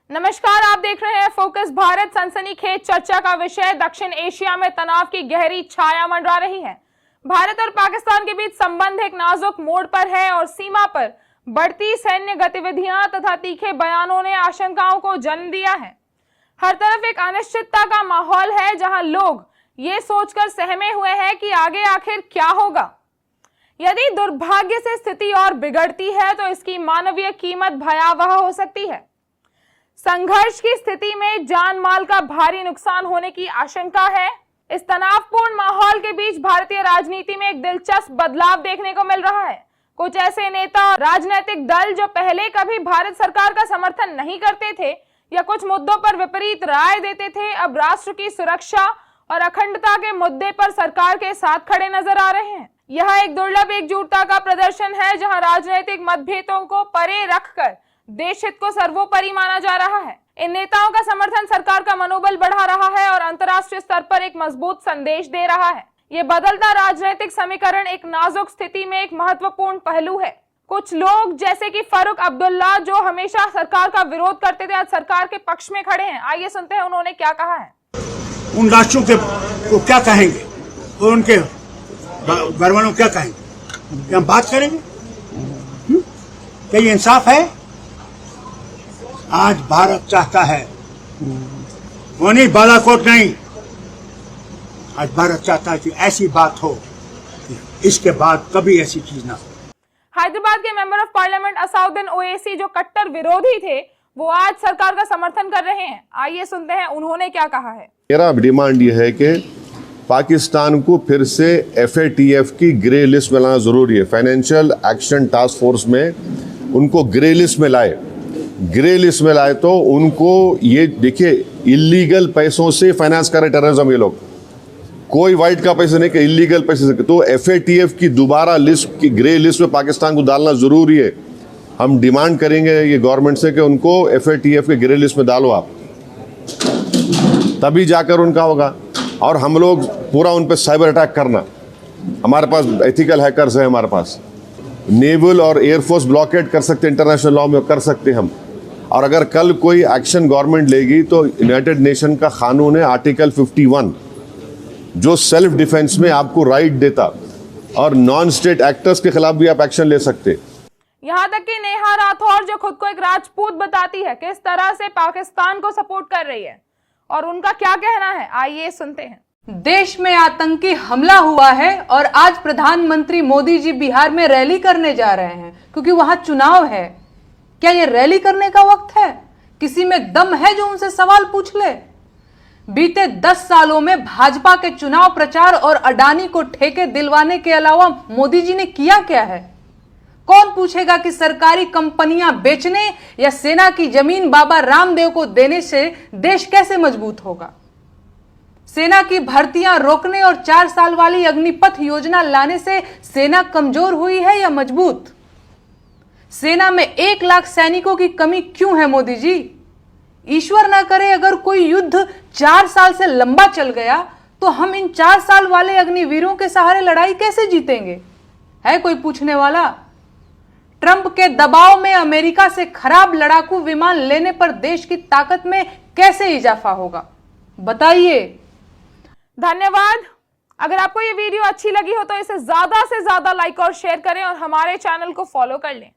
नमस्कार, आप देख रहे हैं फोकस भारत। सनसनीखेज चर्चा का विषय दक्षिण एशिया में तनाव की गहरी छाया मंडरा रही है। भारत और पाकिस्तान के बीच संबंध एक नाजुक मोड़ पर है और सीमा पर बढ़ती सैन्य गतिविधियां तथा तीखे बयानों ने आशंकाओं को जन्म दिया है। हर तरफ एक अनिश्चितता का माहौल है, जहां लोग ये सोचकर सहमे हुए हैं कि आगे आखिर क्या होगा। यदि दुर्भाग्य से स्थिति और बिगड़ती है तो इसकी मानवीय कीमत भयावह हो सकती है। संघर्ष की स्थिति में जान माल का भारी नुकसान होने की आशंका है। इस तनावपूर्ण माहौल के बीच भारतीय राजनीति में एक दिलचस्प बदलाव देखने को मिल रहा है। कुछ ऐसे नेता और राजनीतिक दल जो पहले कभी भारत सरकार का समर्थन नहीं करते थे या कुछ मुद्दों पर विपरीत राय देते थे, अब राष्ट्र की सुरक्षा और अखंडता के मुद्दे पर सरकार के साथ खड़े नजर आ रहे हैं। यह एक दुर्लभ एकजुटता का प्रदर्शन है, जहां राजनीतिक मतभेदों को परे रखकर देश हित को सर्वोपरि माना जा रहा है। इन नेताओं का समर्थन सरकार का मनोबल बढ़ा रहा है और अंतर्राष्ट्रीय स्तर पर एक मजबूत संदेश दे रहा है। ये बदलता राजनीतिक समीकरण एक नाजुक स्थिति में एक महत्वपूर्ण पहलू है। कुछ लोग जैसे कि फारूक अब्दुल्ला, जो हमेशा सरकार का विरोध करते थे, आज सरकार के पक्ष में खड़े हैं। आइए सुनते हैं उन्होंने क्या कहा है। उन राष्ट्रों के को क्या कहेंगे और उनके गवर्नमेंट क्या कहेंगे, क्या हम बात करेंगे? क्या ये इंसाफ है? आज भारत चाहता है, वो नहीं, बालाकोट नहीं, आज भारत चाहता है कि ऐसी बात हो कि इसके बाद कभी ऐसी चीज ना हो। हैदराबाद के member of parliament Asaduddin Owaisi, जो कट्टर विरोधी थे, वो आज सरकार का समर्थन कर रहे हैं। आइए सुनते हैं उन्होंने क्या कहा है। मेरा डिमांड ये है कि पाकिस्तान को फिर से FATF की ग्रे लिस्ट में लाना जरूरी है। फाइनेंशियल एक्शन टास्क फोर्स में उनको ग्रे लिस्ट में लाए। ग्रे लिस्ट में लाए तो उनको ये देखिए, इलीगल पैसों से फाइनेंस करे टेररिज्म ये लोग, कोई वाइट का पैसे नहीं कि इलीगल पैसे से। तो FATF की दोबारा लिस्ट की ग्रे लिस्ट में पाकिस्तान को डालना जरूरी है। हम डिमांड करेंगे ये गवर्नमेंट से कि उनको FATF के ग्रे लिस्ट में डालो आप, तभी जाकर उनका होगा। और हम लोग पूरा उन पर साइबर अटैक करना, हमारे पास एथिकल हैकर्स है, हमारे पास नेवल और एयरफोर्स ब्लॉकेट कर सकते, इंटरनेशनल लॉ में कर सकते हम। और अगर कल कोई एक्शन गवर्नमेंट लेगी तो यूनाइटेड नेशन का कानून है आर्टिकल 51, जो सेल्फ डिफेंस में आपको राइट देता, और नॉन स्टेट एक्टर्स के खिलाफ भी आप एक्शन ले सकते। यहाँ तक कि नेहा राठौर, जो खुद को एक राजपूत बताती है, किस तरह से पाकिस्तान को सपोर्ट कर रही है और उनका क्या कहना है, आइए सुनते हैं। देश में आतंकी हमला हुआ है और आज प्रधानमंत्री मोदी जी बिहार में रैली करने जा रहे हैं क्योंकि वहां चुनाव है। क्या ये रैली करने का वक्त है? किसी में दम है जो उनसे सवाल पूछ ले? बीते 10 सालों में भाजपा के चुनाव प्रचार और अडानी को ठेके दिलवाने के अलावा मोदी जी ने किया क्या है? कौन पूछेगा कि सरकारी कंपनियां बेचने या सेना की जमीन बाबा रामदेव को देने से देश कैसे मजबूत होगा? सेना की भर्तियां रोकने और 4 साल वाली अग्निपथ योजना लाने से सेना कमजोर हुई है या मजबूत? सेना में 1 लाख सैनिकों की कमी क्यों है मोदी जी? ईश्वर ना करे अगर कोई युद्ध 4 साल से लंबा चल गया तो हम इन 4 साल वाले अग्निवीरों के सहारे लड़ाई कैसे जीतेंगे? है कोई पूछने वाला? ट्रंप के दबाव में अमेरिका से खराब लड़ाकू विमान लेने पर देश की ताकत में कैसे इजाफा होगा? बताइए। धन्यवाद। अगर आपको ये वीडियो अच्छी लगी हो तो इसे ज्यादा से ज्यादा लाइक और शेयर करें और हमारे चैनल को फॉलो कर लें।